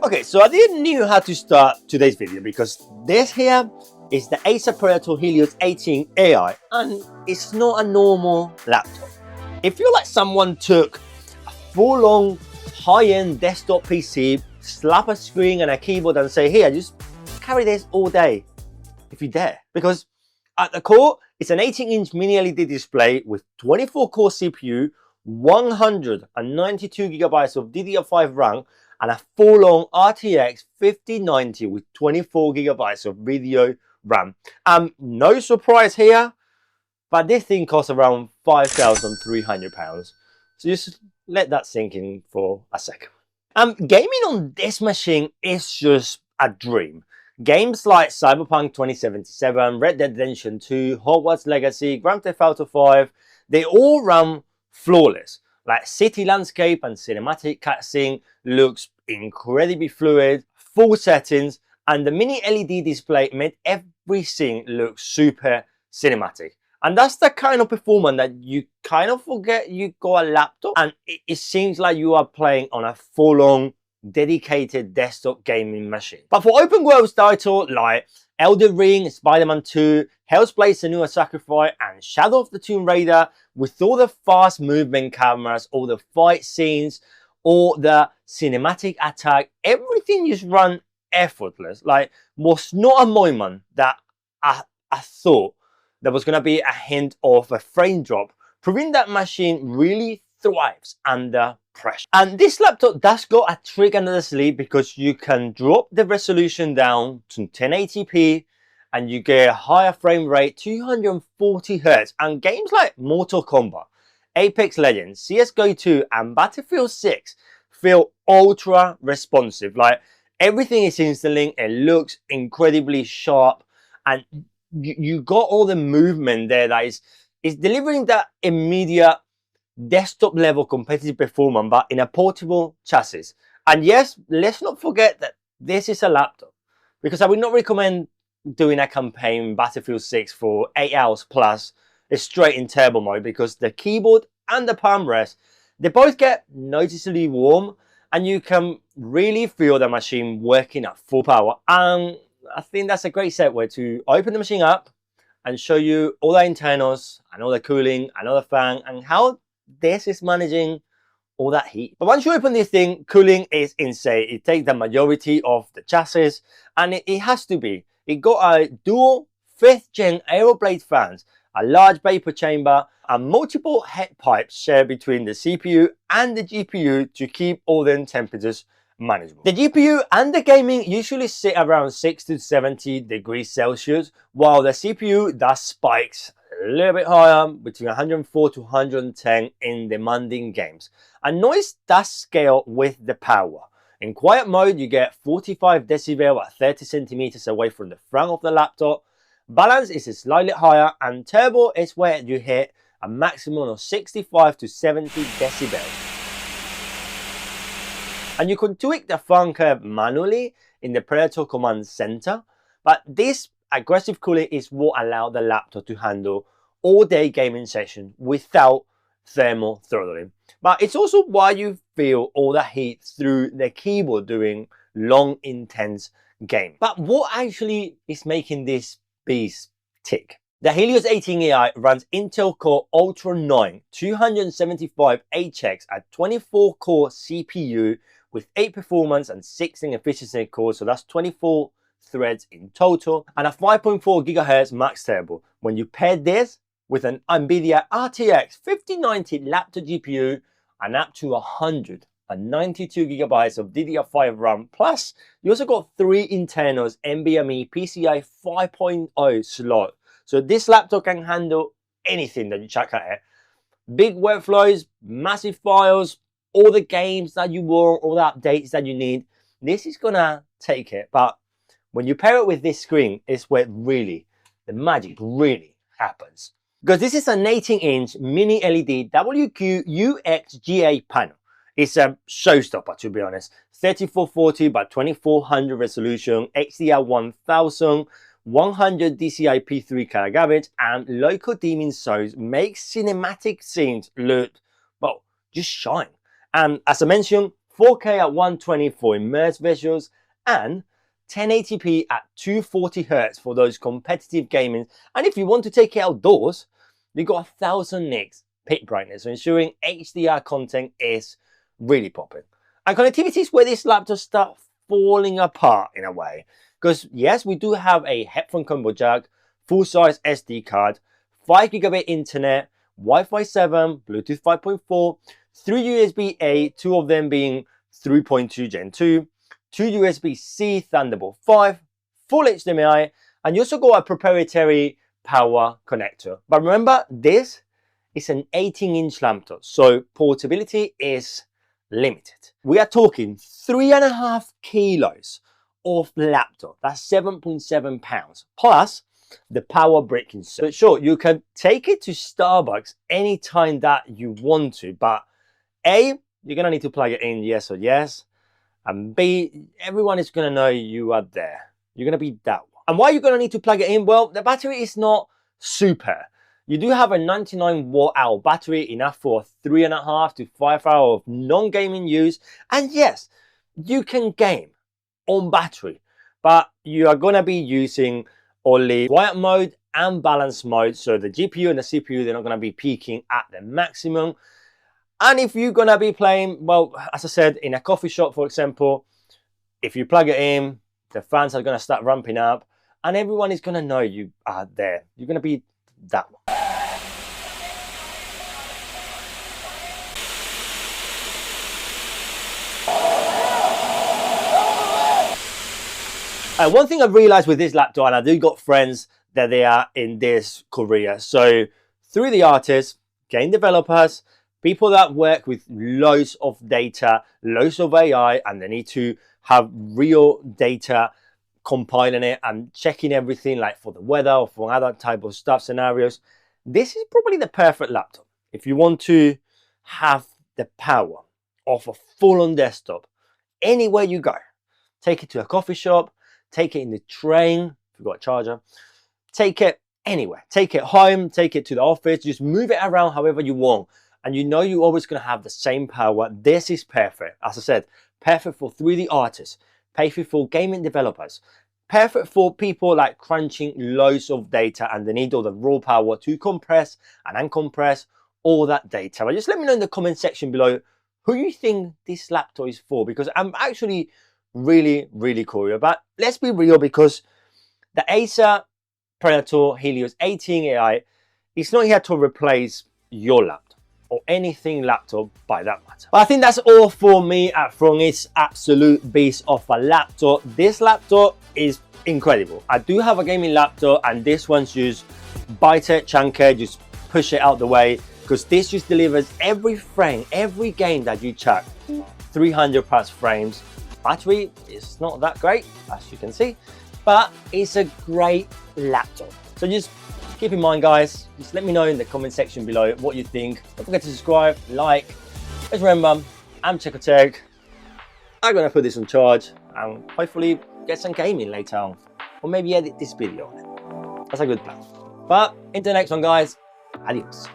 Okay, so I didn't know how to start today's video because this here is the Acer Predator Helios 18 AI and it's not a normal laptop. It feels like someone took a full-on high-end desktop PC, slap a screen and a keyboard and say, here, just carry this all day if you dare. Because at the core, it's an 18-inch mini LED display with 24-core CPU, 192 gigabytes of DDR5 RAM, and a full-on RTX 5090 with 24 gigabytes of video RAM. No surprise here, but this thing costs around £5,300. So just let that sink in for a second. Gaming on this machine is just a dream. Games like Cyberpunk 2077, Red Dead Redemption 2, Hogwarts Legacy, Grand Theft Auto 5, they all run flawless. Like city landscape and cinematic cutscene looks incredibly fluid, full settings, and the mini LED display made everything look super cinematic. And that's the kind of performance that you kind of forget you got a laptop and it seems like you are playing on a full-on dedicated desktop gaming machine. But for open world titles like Elden Ring, Spider-Man 2, Hell's Blade: Senua's Sacrifice, and Shadow of the Tomb Raider, with all the fast movement cameras, all the fight scenes, all the cinematic attack, everything just run effortless. Like, was not a moment that I thought there was going to be a hint of a frame drop, proving that machine really thrives under pressure. And this laptop does got a trick under the sleeve because you can drop the resolution down to 1080p and you get a higher frame rate, 240 Hz, and games like Mortal Kombat, Apex Legends, CSGO 2, and Battlefield 6 feel ultra responsive. Like, everything is instantly, it looks incredibly sharp, and you got all the movement there that is delivering that immediate desktop level competitive performance, but in a portable chassis. And yes, let's not forget that this is a laptop, because I would not recommend doing a campaign Battlefield 6 for 8 hours plus straight in turbo mode, because the keyboard and the palm rest, they both get noticeably warm and you can really feel the machine working at full power. And I think that's a great segue to open the machine up and show you all the internals and all the cooling and all the fan and how this is managing all that heat. But once you open this thing, cooling is insane. It takes the majority of the chassis, and it has to be. It got a dual 5th gen Aeroblade fans, a large vapor chamber, and multiple head pipes shared between the CPU and the GPU to keep all the temperatures manageable. The GPU and the gaming usually sit around 60 to 70 degrees Celsius, while the CPU does spikes a little bit higher, between 104 to 110 in demanding games. And noise does scale with the power. In quiet mode, you get 45 decibel at 30 centimeters away from the front of the laptop. Balance is slightly higher, and turbo is where you hit a maximum of 65 to 70 decibels. And you can tweak the fan curve manually in the Predator Command Center, but this aggressive cooling is what allows the laptop to handle all-day gaming sessions without thermal throttling. But it's also why you feel all the heat through the keyboard during long, intense games. But what actually is making this beast tick? The Helios 18 AI runs Intel Core Ultra 9 275HX at 24-core CPU with 8 performance and 16 efficiency cores, so that's 24 threads in total, and a 5.4 GHz max turbo. When you pair this with an NVIDIA RTX 5090 laptop GPU and up to 192 gigabytes of DDR5 RAM, plus you also got 3 internals NVMe PCI 5.0 slot. So this laptop can handle anything that you chuck at it. Big workflows, massive files, all the games that you want, all the updates that you need. This is gonna take it. But when you pair it with this screen, it's where really the magic really happens. Because this is an 18-inch mini LED WQ UXGA panel. It's a showstopper, to be honest. 3440 by 2400 resolution, HDR 1000, 100 DCI-P3 color garbage, and local dimming zones make cinematic scenes look, well, just shine. And as I mentioned, 4K at 120 for immersive visuals, and 1080p at 240 Hz for those competitive gaming. And if you want to take it outdoors, you got 1000 nits peak brightness, so ensuring HDR content is really popping. And connectivity is where this laptop starts falling apart in a way. Because yes, we do have a headphone combo jack, full-size SD card, 5GB internet, Wi-Fi 7, Bluetooth 5.4, 3 USB-A, 2 of them being 3.2 Gen 2, 2 USB-C Thunderbolt 5, full HDMI, and you also got a proprietary power connector. But remember, this is an 18-inch laptop, so portability is limited. We are talking 3.5 kilos of laptop. That's 7.7 pounds, plus the power brick insert. So sure, you can take it to Starbucks anytime that you want to, but A, you're gonna need to plug it in, yes or yes, and B, everyone is gonna know you are there. You're gonna be that one. And why are you gonna need to plug it in? Well, the battery is not super. You do have a 99 watt-hour battery, enough for 3.5 to 5 hours of non-gaming use. And yes, you can game on battery, but you are gonna be using only quiet mode and balance mode. So the GPU and the CPU, they're not gonna be peaking at the maximum. And if you're gonna be playing, well, as I said, in a coffee shop, for example, if you plug it in, the fans are gonna start ramping up and everyone is gonna know you are there. You're gonna be that one. One thing I've realized with this laptop, and I do got friends that they are in this career. So through the artists, game developers, people that work with loads of data, loads of AI, and they need to have real data, compiling it and checking everything like for the weather or for other type of stuff scenarios. This is probably the perfect laptop. If you want to have the power of a full-on desktop, anywhere you go, take it to a coffee shop, take it in the train, if you've got a charger, take it anywhere, take it home, take it to the office, just move it around however you want. And you know you're always gonna have the same power. This is perfect. As I said, perfect for 3D artists, perfect for gaming developers, perfect for people like crunching loads of data and they need all the raw power to compress and uncompress all that data. But just let me know in the comment section below who you think this laptop is for, because I'm actually really curious. But let's be real, because the Acer Predator Helios 18 AI is not here to replace your laptop or anything laptop by that matter. But I think that's all for me from its absolute beast of a laptop. This laptop is incredible. I do have a gaming laptop and this one's just bite it, chunk it, just push it out the way, because this just delivers every frame, every game that you chuck, 300 plus frames. Battery is not that great, as you can see, but it's a great laptop. So just keep in mind, guys, just let me know in the comment section below what you think. Don't forget to subscribe, like. Just remember, I'm CheCo. I'm gonna put this on charge and hopefully get some gaming later on, or maybe edit this video on it. That's a good plan. But until next one, guys, adios.